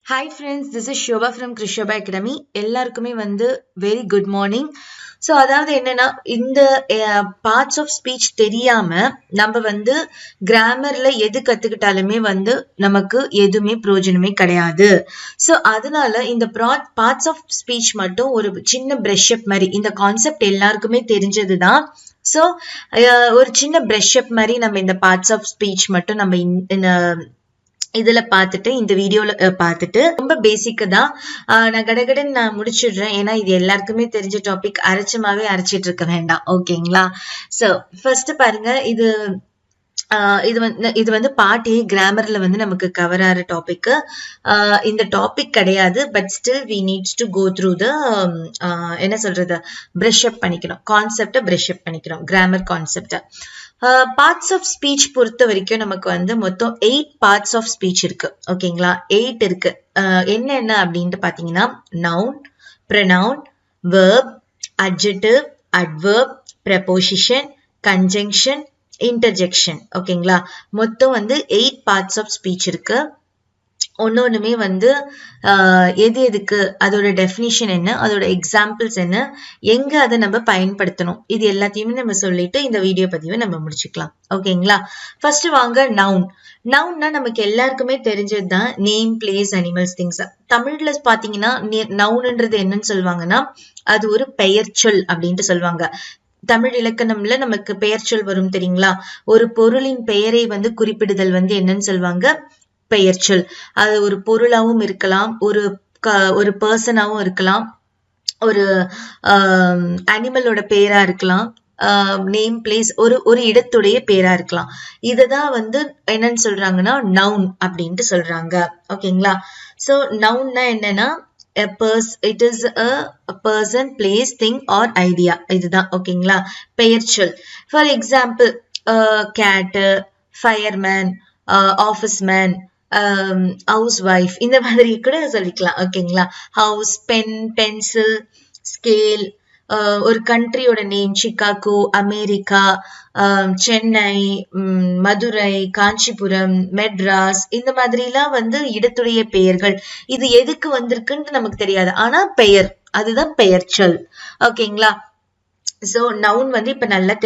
Hi friends, this is Shobha from Krishobha Academy. எல்லாருக்குமே very good morning. So அதாவது என்னன்னா இந்த parts of speech தெரியாம நம்ம கிராமர்ல எது கத்துக்கிட்டாலுமே நமக்கு எதுவுமே பிரயோஜனமே கிடையாது. So அதனால இந்த parts of speech மட்டும் ஒரு சின்ன brush up மாதிரி இந்த கான்செப்ட் எல்லாருக்குமே தெரிஞ்சதுதான். So ஒரு சின்ன brush up மாதிரி நம்ம இந்த parts of speech மட்டும் நம்ம இதுல பாத்துட்டு இந்த வீடியோல பாத்துட்டு ரொம்ப பேசிக்கா தான் நான் கடகடன் நான் முடிச்சிடுறேன். ஏன்னா இது எல்லாருக்குமே தெரிஞ்ச டாபிக், அரைச்சமாவே அரைச்சிட்டு இருக்க வேண்டாம். ஓகேங்களா? சோ ஃபர்ஸ்ட் பாருங்க, இது பார்ட் ஏ கிராமர்ல நமக்கு கவர் ஆற டாபிக். இந்த டாபிக் கிடையாது, but still we needs to go through the என்ன சொல்றது, பிரஷ் அப் பண்ணிக்கணும், கான்செப்ட பிரஷ் அப் பண்ணிக்கணும், கிராமர் கான்செப்ட. பார்ட்ஸ் ஆஃப் ஸ்பீச் பொறுத்த வரைக்கும் நமக்கு மொத்தம் 8 பார்ட்ஸ் ஆஃப் ஸ்பீச் இருக்கு. ஓகேங்களா? 8 இருக்கு. என்னென்ன அப்படின்ட்டு பாத்தீங்கன்னா, noun, pronoun, verb, adjective, adverb, preposition, conjunction, interjection. ஓகேங்களா? மொத்தம் 8 பார்ட்ஸ் ஆஃப் ஸ்பீச் இருக்கு. ஒன்னொன்னுமே எது எதுக்கு, அதோட டெஃபினிஷன் என்ன, அதோட எக்ஸாம்பிள்ஸ் என்ன, எங்க அதை நம்ம பயன்படுத்தணும், இது எல்லாத்தையுமே நம்ம சொல்லிட்டு இந்த வீடியோ பதிவை நம்ம முடிச்சுக்கலாம். ஓகேங்களா? ஃபர்ஸ்ட் வாங்க நவுன். நவுன்னா நமக்கு எல்லாருக்குமே தெரிஞ்சதுதான், நேம், பிளேஸ், அனிமல்ஸ், திங்ஸ். தமிழ்ல பாத்தீங்கன்னா நவுன்ன்றது என்னன்னு சொல்லுவாங்கன்னா, அது ஒரு பெயர் சொல் அப்படின்ட்டு சொல்லுவாங்க. தமிழ் இலக்கணம்ல நமக்கு பெயர் சொல் வரும் தெரியுங்களா? ஒரு பொருளின் பெயரை குறிப்பிடுதல் என்னன்னு சொல்லுவாங்க, பெயர் சொல். அது ஒரு பொருளாவும் இருக்கலாம், ஒரு பர்சனாவும் இருக்கலாம், ஒரு அனிமலோட பேரா இருக்கலாம், நேம், பிளேஸ், ஒரு இடத்துடைய பேரா இருக்கலாம். இததான் என்னன்னு சொல்றாங்கன்னா நவுன் அப்படின்ட்டு சொல்றாங்க. ஓகேங்களா? சோ நவுன்னா என்னன்னா, it is a person, place, thing or idea. இதுதான். ஓகேங்களா? பெயர் சொல். For example, cat, fireman, officeman, house wife, இந்த மாதிரி கூட சொல்லிக்கலாம். ஓகேங்களா? ஹவுஸ், பென், பென்சில், ஸ்கேல், ஒரு கண்ட்ரியோட name, Chicago, America, Chennai, Madurai, Kanchipuram, Madras, இந்த மாதிரி எல்லாம் இடத்துடைய பெயர்கள். இது எதுக்கு வந்திருக்குன்னு நமக்கு தெரியாது, ஆனா பெயர், அதுதான் பெயர் சொல். ஓகேங்களா? சோ நவுன் இப்ப நல்லா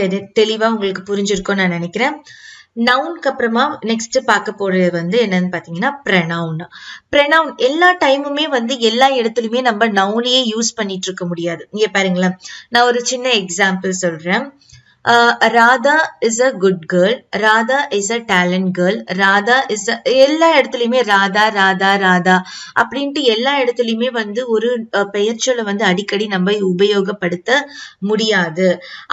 தெளிவா உங்களுக்கு புரிஞ்சிருக்கும்னு நான் நினைக்கிறேன். நவுனுக்கு அப்புறமா நெக்ஸ்ட் பார்க்க போறது என்னன்னு பாத்தீங்கன்னா ப்ரொனவுன். ப்ரொனவுன் எல்லா டைமுமே எல்லா இடத்துலயுமே நம்ம நவுனையே யூஸ் பண்ணிட்டு இருக்க முடியாது. இங்க பாருங்களேன், நான் ஒரு சின்ன எக்ஸாம்பிள் சொல்றேன். Radha is a good girl, Radha is a talent girl, Radha is எல்லா இடத்துலயுமே ராதா ராதா ராதா அப்படின்ட்டு எல்லா இடத்துலயுமே ஒரு பெயர் சொல்ல அடிக்கடி நம்ம உபயோகப்படுத்த முடியாது.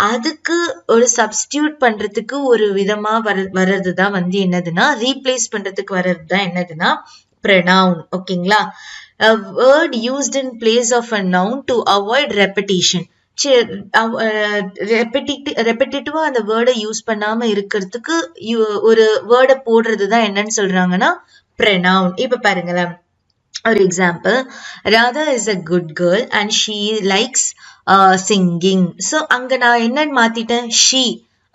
அதுக்கு ஒரு சப்ஸ்டியூட் பண்றதுக்கு ஒரு விதமா வர்றதுதான் என்னதுன்னா, ரீப்ளேஸ் பண்றதுக்கு வர்றதுதான் என்னதுன்னா ப்ரொனவுன். ஓகேங்களா? A word used in place of a noun to avoid repetition. ரெப்படிட்டிவா அந்த வேர்டை யூஸ் பண்ணாம இருக்கிறதுக்கு ஒரு வேர்டை போடுறதுதான் என்னன்னு சொல்றாங்கன்னா ப்ரொனவுன். இப்ப பாருங்களேன், ஒரு example, Radha is a good girl and she likes singing. So அங்க நான் என்னன்னு மாத்திட்டேன், ஷீ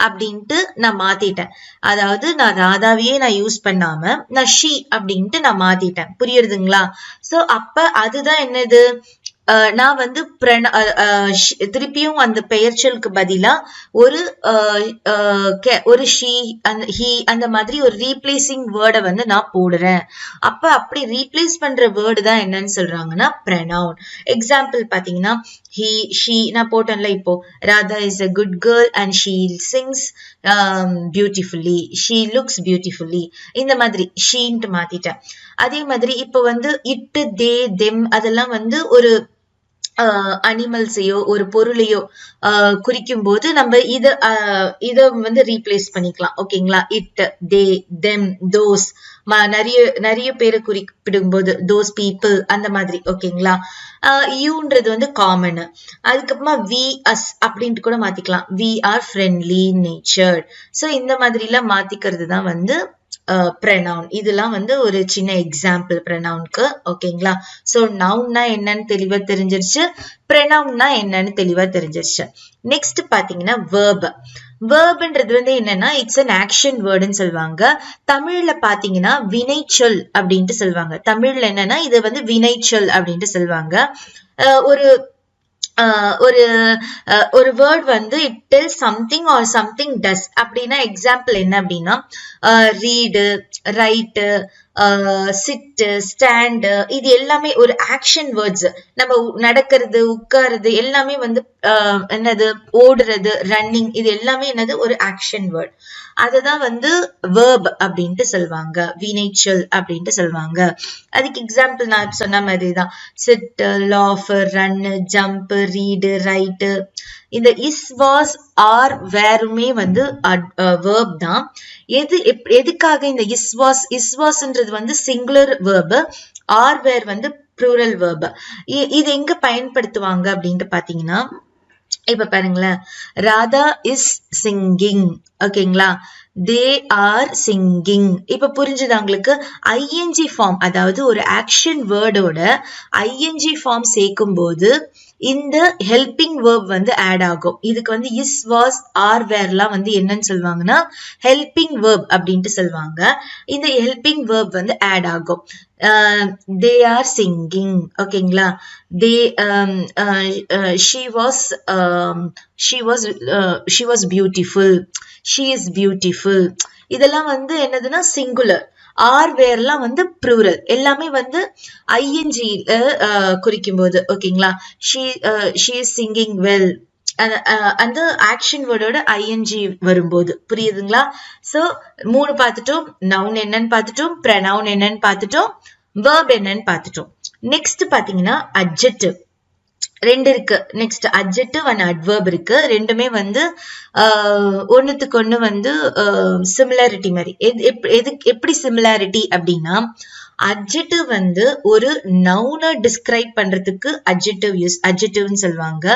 அப்படின்ட்டு நான் மாத்திட்டேன். அதாவது நான் ராதாவையே நான் யூஸ் பண்ணாம நான் ஷீ அப்படின்ட்டு நான் மாத்திட்டேன். புரியுதுங்களா? சோ அப்ப அதுதான் என்னது, நான் திருப்பியும் அந்த பெயர் சொல்லுக்கு பதிலா ஒரு ஷீ, ஹி, அந்த மாதிரி ஒரு ரீப்ளேசிங் வேர்டை நான் போடுறேன். அப்ப அப்படி ரீப்ளேஸ் பண்ற வேர்டு தான் என்னன்னு சொல்றாங்கன்னா ப்ரொனவுன். எக்ஸாம்பிள் பாத்தீங்கன்னா, ஹி, ஷீ நான் போட்டேன்ல. இப்போ Radha is a good girl and she Singh beautifully, she looks beautifully, இந்த மாதிரி ஷீன்ட்டு மாத்திட்டேன். அதே மாதிரி இப்ப இட்டு, தே, தெம் அதெல்லாம் ஒரு அனிமல்ஸையோ ஒரு பொருளையோ குறிக்கும் போது நம்ம இத ரீப்ளேஸ் பண்ணிக்கலாம். ஓகேங்களா? இட், தே, தெம், தோஸ், நிறைய பேரை குறிப்பிடும் போது தோஸ் பீப்புள், அந்த மாதிரி. ஓகேங்களா? யூன்றது காமன். அதுக்கப்புறமா வி, அஸ் அப்படின்ட்டு கூட மாத்திக்கலாம். We are friendly nature. So இந்த மாதிரி எல்லாம் மாத்திக்கிறது தான் pronoun. இதெல்லாம் வந்து ஒரு சின்ன எக்ஸாம்பிள் pronounக்கு. ஓகேங்களா? சோ நவுன்னா என்னன்னு தெளிவா தெரிஞ்சிருச்சு, pronounனா என்னன்னு தெளிவா தெரிஞ்சிருச்சு. நெக்ஸ்ட் பாத்தீங்கன்னா verb. வேர்ப்ன்றது வந்து என்னன்னா இட்ஸ் அன் ஆக்ஷன் வேர்டுன்னு சொல்லுவாங்க. தமிழ்ல பாத்தீங்கன்னா வினைச்சொல் அப்படின்ட்டு சொல்லுவாங்க. தமிழ்ல என்னன்னா இது வந்து வினைச்சொல் அப்படின்ட்டு சொல்லுவாங்க. ஒரு ஒரு வேர்ட் வந்து it tell something or something does அப்படின்னா எக்ஸாம்பிள் என்ன அப்படின்னா ரீடு, ரைட்டு, சிட்டு, ஸ்டாண்டு, இது எல்லாமே ஒரு ஆக்ஷன் வேர்ட்ஸ். நம்ம நடக்கிறது, உட்காருறது எல்லாமே வந்து என்னது ஓடுறது, ரன்னிங், இது எல்லாமே என்னது ஒரு ஆக்ஷன் வேர்ட். அதுதான் வந்து வேர்ப் அப்படின்ட்டு சொல்லுவாங்க, வினைச்சொல் அப்படின்ட்டு சொல்லுவாங்க. அதுக்கு எக்ஸாம்பிள் நான் சொன்ன மாதிரிதான் sit, laugh, run, jump, read, write. இந்த இஸ், வாஸ், ஆர், வேருமே வந்து வேர்ப் தான். எதுக்காக இந்த இஸ் வாஸ்ன்றது வந்து சிங்குலர் வேர்ப், ஆர் வேர் வந்து ப்ளூரல் வேர்ப். இது எங்க பயன்படுத்துவாங்க அப்படின்ட்டு பாத்தீங்கன்னா இப்ப பாருங்களேன், ராதா இஸ் சிங்கிங். ஓகேங்களா? They are singing. இப்ப புரிஞ்சுது உங்களுக்கு? ஐஎன்ஜி ஃபார்ம், அதாவது ஒரு ஆக்ஷன் வேர்டோட ஐஎன்ஜி ஃபார்ம் சேர்க்கும் போது இந்த ஹெல்பிங் வேர்ப் வந்து ஆட் ஆகும். இதுக்கு வந்து இஸ், வாஸ், ஆர், வேர்லாம் வந்து என்னன்னு சொல்லுவாங்கன்னா ஹெல்பிங் வேர்ப் அப்படின்ட்டு சொல்லுவாங்க. இந்த ஹெல்பிங் வேர்ப் வந்து ஆட் ஆகும். they are singing. ஓகேங்களா? they she was beautiful, she is beautiful. இதெல்லாம் வந்து என்னதுன்னா சிங்குலர். ஆர் வேர்லாம் வந்து ப்ளூரல். எல்லாமே வந்து ஐஎன்ஜி குறிக்கும் போது. ஓகேங்களா? she is singing well, அந்த ஆக்ஷன் வேர்டோட ஐஎன்ஜி வரும்போது. புரியுதுங்களா? சோ 3 பார்த்துட்டோம். நவுன் என்னன்னு பார்த்துட்டோம், ப்ரனவுன் என்னன்னு பார்த்துட்டோம், வேர்ப் என்னன்னு பார்த்துட்டோம். நெக்ஸ்ட் பாத்தீங்கன்னா அட்ஜெக்டிவ். 2 இருக்கு. நெக்ஸ்ட் அட்ஜெக்டிவ் அண்ட் அட்வர்ப் இருக்கு. ரெண்டுமே வந்து ஒண்ணுத்துக்கு ஒண்ணு வந்து சிமிலாரிட்டி மாதிரி. எப்படி சிமிலாரிட்டி அப்படின்னா அட்ஜெக்டிவ் வந்து ஒரு நவுனை டிஸ்கிரைப் பண்றதுக்கு அட்ஜெக்டிவ்னு சொல்லுவாங்க.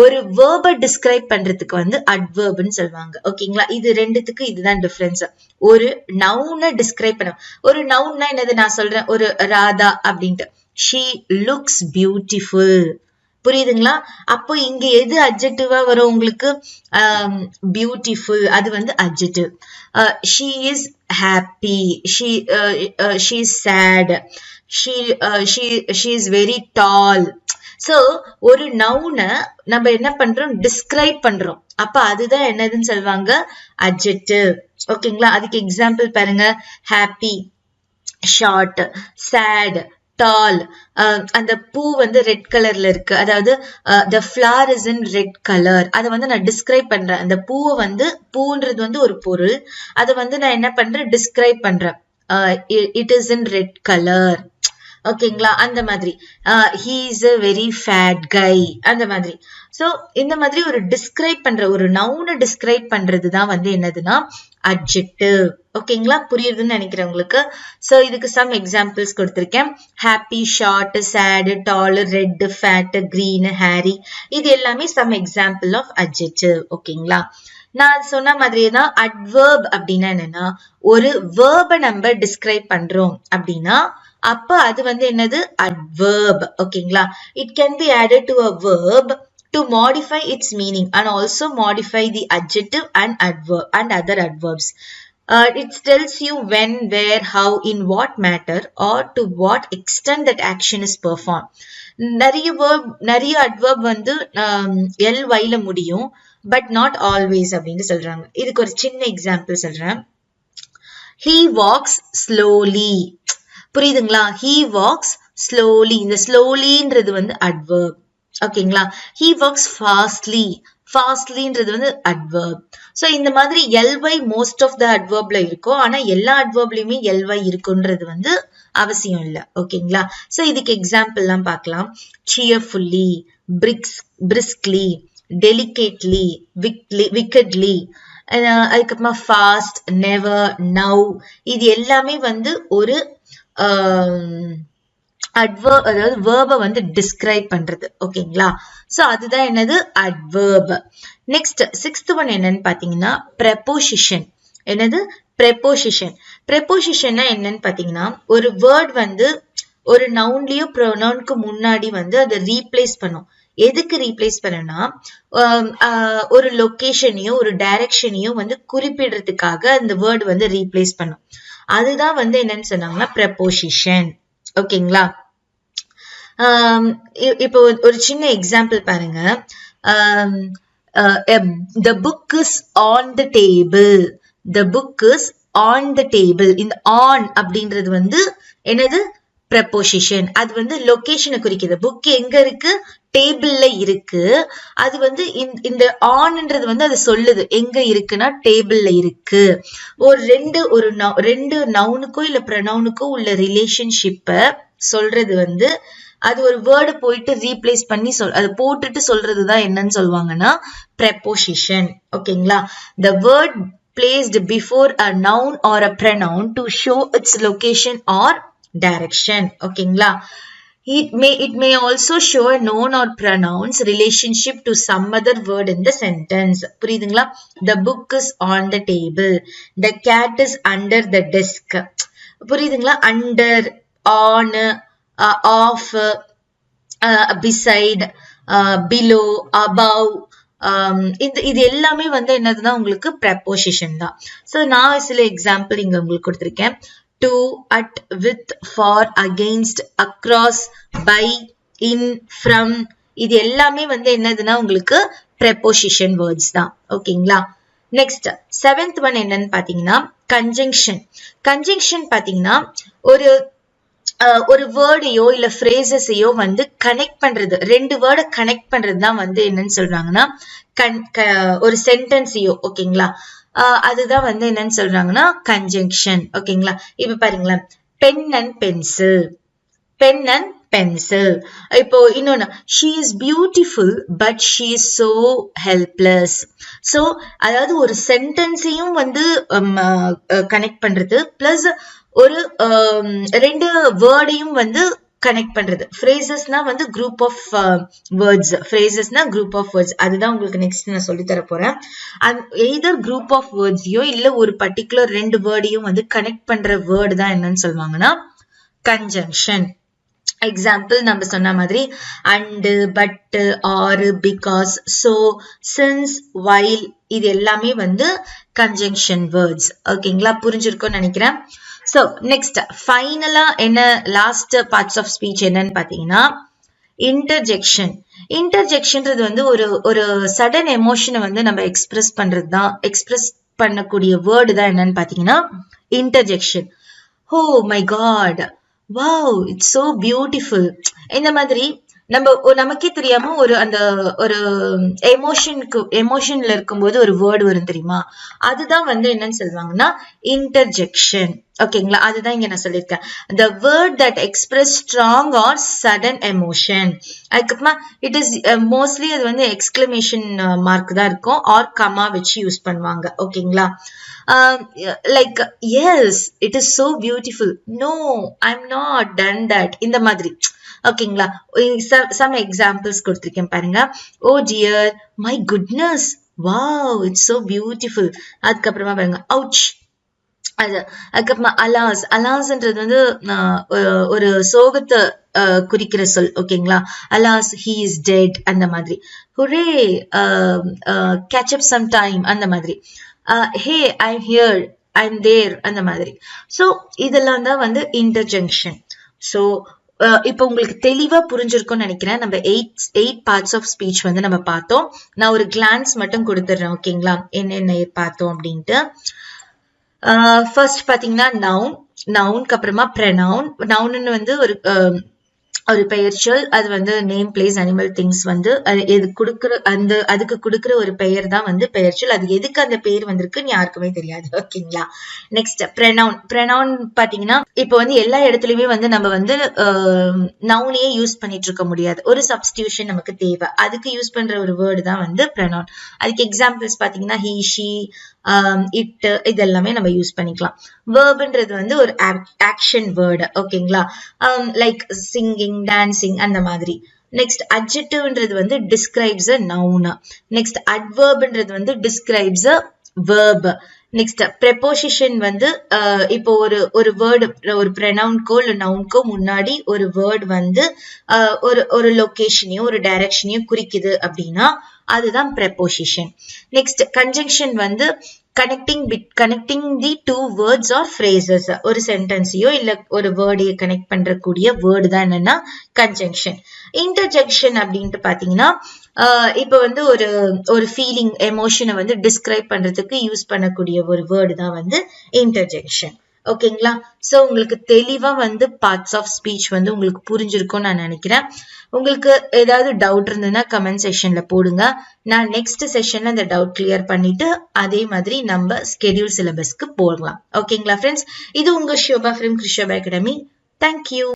ஒரு வேர்பை டிஸ்கிரைப் பண்றதுக்கு வந்து அட்வர்ப்னு சொல்லுவாங்க. ஓகேங்களா? இது ரெண்டுத்துக்கு இதுதான் டிஃபரன்ஸ். ஒரு நவுனை டிஸ்கிரைப் பண்ண, ஒரு நவுன்னா என்னது நான் சொல்றேன், ஒரு ராதா அப்படின்ட்டு, she looks beautiful. புரியுதுங்களா? அப்போ இங்க எது அட்ஜெக்டிவா வரும் உங்களுக்கு? பியூட்டிஃபுல், அது வந்து adjective. she is happy, she is sad, she is very tall. So ஒரு நவுனை நம்ம என்ன பண்றோம்? டிஸ்கிரைப் பண்றோம். அப்ப அதுதான் என்னதுன்னு சொல்லுவாங்க? அட்ஜெக்டிவ். ஓகேங்களா? அதுக்கு எக்ஸாம்பிள் பாருங்க. ஹாப்பி, ஷார்ட், சேட், டால். அந்த பூ வந்து ரெட் கலர்ல இருக்கு, அதாவது the flower is in red color. அதை வந்து நான் டிஸ்கிரைப் பண்றேன். அந்த பூவை வந்து, பூன்றது வந்து ஒரு பொருள், அதை வந்து நான் என்ன பண்றேன்? டிஸ்கிரைப் பண்றேன். it is in red color. ஓகேங்களா? அந்த மாதிரி he is a very fat guy, அந்த மாதிரி. சோ இந்த மாதிரி ஒரு டிஸ்கிரைப் பண்ற, ஒரு நவுனை டிஸ்கிரைப் பண்றதுதான் வந்து என்னதுன்னா அட்ஜெக்டிவ். ஓகேங்களா? புரியுதுன்னு நினைக்கிறேன் உங்களுக்கு. சோ இதுக்கு சம் எக்ஸாம்பிள்ஸ் கொடுத்திருக்கேன். ஹாப்பி, ஷார்ட், சேட், டால், ரெட், ஃபேட், கிரீன், ஹேரி. இது எல்லாமே சம் எக்ஸாம்பிள் ஆஃப் அட்ஜெக்டிவ். ஓகேங்களா? நான் சொன்ன மாதிரியே தான் அட்வர்ப் அப்படின்னா என்னன்னா, ஒரு வேர்பை நம்ம டிஸ்கிரைப் பண்றோம் அப்படின்னா அப்ப அது வந்து என்னது? அட்வர்ப். ஓகேங்களா? It can be added to a verb to modify its meaning and also modify the adjective and adverb and other adverbs. It tells you when, where, how, in what matter or to what extent that action is performed. நிறைய adverb வந்து ly-ல முடியும், but not always அப்படின்னு சொல்றாங்க. இதுக்கு ஒரு சின்ன example சொல்றேன். he walks slowly. புரியுதுங்களா? he walks slowly. இந்த slowlyன்றது வந்து adverb. ஓகேங்களா? he works fastly. fastlyன்றது வந்து adverb. சோ இந்த மாதிரி ly most of the adverbல இருக்கும். ஆனா எல்லா adverbலயுமே ly இருக்குன்றது வந்து அவசியம் இல்ல. ஓகேங்களா? சோ இதுக்கு எக்ஸாம்பிள் எல்லாம் பார்க்கலாம். cheerfully, briskly, delicately, wickedly, அதுக்கப்புறமா fast, never, now. இது எல்லாமே வந்து ஒரு அட்வர்ப், அதாவது வேர்பை வந்து டிஸ்கிரைப் பண்றது. ஓகேங்களா? சோ அதுதான் என்னது? அட்வர்ப். நெக்ஸ்ட் 6th ஒன் என்னன்னு பாத்தீங்கன்னா ப்ரெபோசிஷன். என்னது? ப்ரெபோசிஷன். ப்ரெபோசிஷன்னா என்னன்னு பாத்தீங்கன்னா ஒரு வேர்ட் வந்து ஒரு நவுன்லயோ ப்ரொனவுனுக்கு முன்னாடி வந்து அதை ரீப்ளேஸ் பண்ணும். எதுக்கு ரீப்ளேஸ் பண்ணனா ஒரு லொகேஷனையோ ஒரு டைரக்ஷனையோ வந்து குறிப்பிடுறதுக்காக அந்த வேர்டு வந்து ரீப்ளேஸ் பண்ணும். அதுதான் வந்து என்னன்னு சொன்னாங்கன்னா ப்ரெபோசிஷன். ஓகேங்களா? இப்போ ஒரு சின்ன எக்ஸாம்பிள் பாருங்க. the book is on the table. the book is on the table. இந்த on அப்படின்றது வந்து என்னது? ப்ரெபோசிஷன். அது வந்து லொகேஷனை குறிக்குது. புக் எங்க இருக்கு? டேபிள்ல இருக்கு. அது வந்து இந்த ஆன்ன்றது வந்து அது சொல்லுது எங்க இருக்குன்னா டேபிள்ல இருக்கு. ரெண்டு நவுனுக்கோ இல்ல ப்ரொனவுனுக்கோ உள்ள ரிலேஷன்ஷிப்ப சொல்றது வந்து அது ஒரு வேர்டு போயிட்டு ரீப்ளேஸ் பண்ணி அது போட்டுட்டு சொல்றதுதான் என்னன்னு சொல்லுவாங்கன்னா ப்ரெபோசிஷன். ஓகேங்களா? the word placed before a noun or a pronoun to show its location or direction. ஓகேங்களா? it may also show a noun or pronoun's relationship to some other word in the sentence. புரியுதுங்களா? the book is on the table. the cat is under the desk. புரியுதுங்களா? under, on, off, beside, below, above, இது எல்லாமே வந்து என்னதுன்னா உங்களுக்கு ப்ரெபோசிஷன் தான். So நான் சில எக்ஸாம்பிள் இங்க உங்களுக்கு கொடுத்திருக்கேன். to, at, with, for, against, across, by, in, from, இது எல்லாமே வந்து என்னதுன்னா உங்களுக்கு ப்ரெபோசிஷன் வேர்ட்ஸ் தான். ஓகேங்களா? நெக்ஸ்ட் 7th ஒன் என்னன்னு பாத்தீங்கன்னா கன்ஜங்ஷன். கன்ஜங்ஷன் பாத்தீங்கன்னா ஒரு வேர்டையோ இல்ல ஃப்ரேசஸையோ வந்து கனெக்ட் பண்றது, ரெண்டு வேர்டை கனெக்ட் பண்றது தான் வந்து என்னன்னு சொல்றாங்கன்னா ஒரு சென்டென்ஸையோ. ஓகேங்களா? அதுதான் வந்து என்னன்னு சொல்றாங்கன்னா கன்ஜங்ஷன். ஓகேங்களா? இப்ப பாருங்களேன், pen and pencil. Pen and pencil. இப்போ இன்னொன்னு, she is beautiful but she is so helpless. So அதாவது ஒரு சென்டென்ஸையும் வந்து கனெக்ட் பண்றது பிளஸ் ஒரு ரெண்டு வேர்டையும் வந்து கனெக்ட் பண்றது. ஃப்ரேசஸ்னா வந்து குரூப் ஆஃப் வேர்ட்ஸ். ஃப்ரேசஸ்னா குரூப் ஆஃப் வேர்ட்ஸ். அதுதான் உங்களுக்கு நெக்ஸ்ட் நான் சொல்லி தர போறேன். எய்தர் குரூப் ஆஃப் வேர்ட்ஸையோ இல்ல ஒரு பர்டிகுலர் ரெண்டு வேர்டையும் வந்து கனெக்ட் பண்ற வேர்டு தான் என்னன்னு சொல்லுவாங்கன்னா கன்ஜங்ஷன். எக்ஸாம்பிள் நம்ம சொன்ன மாதிரி and, but, or, because, so, since, while, இது எல்லாமே வந்து கன்ஜங்ஷன் வேர்ட்ஸ். ஓகேங்களா? புரிஞ்சிருக்கும்னு நினைக்கிறேன். சோ நெக்ஸ்ட் ஃபைனலா என்ன லாஸ்ட் பார்ட்ஸ் ஆஃப் ஸ்பீச் என்னன்னு பாத்தீங்கன்னா இன்டர்ஜெக்ஷன். இன்டர்ஜெக்ஷன்றது வந்து ஒரு சடன் எமோஷனை வந்து நம்ம எக்ஸ்பிரஸ் பண்றது தான், எக்ஸ்பிரஸ் பண்ணக்கூடிய வேர்டு தான் என்னன்னு பாத்தீங்கன்னா interjection. Oh my God, wow, it's so beautiful. இந்த மாதிரி நமக்கே தெரியாம ஒரு எமோஷன்ல இருக்கும்போது ஒரு வேர்டு வரும் தெரியுமா? அதுதான் வந்து என்னன்னு சொல்லுவாங்கன்னா இன்டர்ஜெக்ஷன். ஓகேங்களா? அதுதான் இங்க நான் சொல்லியிருக்கேன். the word that express strong or sudden emotion. அதுக்கப்புறமா இட் இஸ் மோஸ்ட்லி அது வந்து எக்ஸ்கிளமேஷன் மார்க் தான் இருக்கும் ஆர் கமா வச்சு யூஸ் பண்ணுவாங்க. ஓகேங்களா? like yes, it is so beautiful. no, I'm not done that. இந்த மாதிரி. ஓகேங்களா? some examples கொடுத்திருக்கேன் பாருங்க. oh dear, my goodness, wow, it's so beautiful. அதுக்கப்புறமா பாருங்க ouch. அதுக்கப்புறமா அலாஸ். அலாஸ்ன்றது வந்து ஒரு சோகத்தை குறிக்கிற சொல். ஓகேங்களா? அலாஸ், he is dead, அந்த மாதிரி. hooray, catch up some time, அந்த மாதிரி. hey, I'm here, I'm there, அந்த மாதிரி. சோ இதெல்லாம் தான் வந்து இன்டர்ஜெக்ஷன். சோ இப்ப உங்களுக்கு தெளிவா புரிஞ்சிருக்கும்னு நினைக்கிறேன். நம்ம 8 பார்ட்ஸ் ஆஃப் ஸ்பீச் வந்து நம்ம பார்த்தோம். நான் ஒரு கிளான்ஸ் மட்டும் கொடுத்துடுறேன். ஓகேங்களா? என்னென்ன பார்த்தோம் அப்படின்ட்டு. ஃபர்ஸ்ட் பாத்தீங்கன்னா நவுனுக்கு அப்புறமா ப்ரெனவுன். நவுன்னு வந்து ஒரு பெயர்ச்சொல். அது வந்து நேம், பிளேஸ், அனிமல், திங்ஸ் வந்து அதுக்கு கொடுக்குற ஒரு பெயர் தான் வந்து பெயர்ச்சொல். அது எதுக்கு அந்த பெயர் வந்திருக்குன்னு யாருக்குமே தெரியாது. ஓகேங்களா? நெக்ஸ்ட் ப்ரெனவுன். ப்ரெனவுன் பாத்தீங்கன்னா இப்ப வந்து எல்லா இடத்துலயுமே வந்து நம்ம வந்து நவுனையே யூஸ் பண்ணிட்டு இருக்க முடியாது. ஒரு சப்ஸ்டிடியூஷன் நமக்கு தேவை. அதுக்கு யூஸ் பண்ற ஒரு வேர்டு தான் வந்து ப்ரெனவுன். அதுக்கு எக்ஸாம்பிள்ஸ் பாத்தீங்கன்னா he, she, it, இதெல்லாமே நம்ம யூஸ் பண்ணிக்கலாம். வேர்ப்ன்றது வந்து ஒரு ஆக்ஷன் வேர்டு. ஓகேங்களா? லைக் சிங்கிங், டான்சிங், அந்த மாதிரி. நெக்ஸ்ட் அட்ஜெக்டிவ்ன்றது வந்து டிஸ்கிரைப்ஸ் அ நவுன். நெக்ஸ்ட் அட்வர்ப்ன்றது வந்து டிஸ்கிரைப்ஸ் அ verb. நெக்ஸ்ட் ப்ரெபோசிஷன் வந்து இப்போ ஒரு வேர்டு ஒரு ப்ரொனவுன்கோ இல்ல நவுன்கோ முன்னாடி ஒரு வேர்டு வந்து ஒரு லொகேஷனையோ ஒரு டைரக்ஷனையோ குறிக்குது அப்படின்னா அதுதான் ப்ரெபோசிஷன். நெக்ஸ்ட் கன்ஜங்ஷன் வந்து connecting the two words or phrases, ஒரு சென்டென்ஸையோ இல்ல ஒரு வேர்டையோ கனெக்ட் பண்றக்கூடிய வேர்டு தான் என்னன்னா கன்ஜங்ஷன். இன்டர்ஜெக்ஷன் அப்படின்ட்டு பாத்தீங்கன்னா இப்ப வந்து ஒரு ஃபீலிங் எமோஷனை வந்து டிஸ்கிரைப் பண்றதுக்கு யூஸ் பண்ணக்கூடிய ஒரு வேர்டு தான் வந்து இன்டர்ஜெக்ஷன். ஓகேங்களா? சோ உங்களுக்கு தெளிவா வந்து பார்ட்ஸ் ஆஃப் ஸ்பீச் வந்து உங்களுக்கு புரிஞ்சிருக்கும்னு நான் நினைக்கிறேன். உங்களுக்கு ஏதாவது டவுட் இருந்ததுன்னா கமெண்ட் செக்ஷன்ல போடுங்க. நான் நெக்ஸ்ட் செஷன்ல அந்த டவுட் கிளியர் பண்ணிட்டு அதே மாதிரி நம்ம ஸ்கெடியூல் சிலபஸ்க்கு போகலாம். ஓகேங்களா ஃப்ரெண்ட்ஸ்? இது உங்க Shobha from Krishobha academy. Thank you.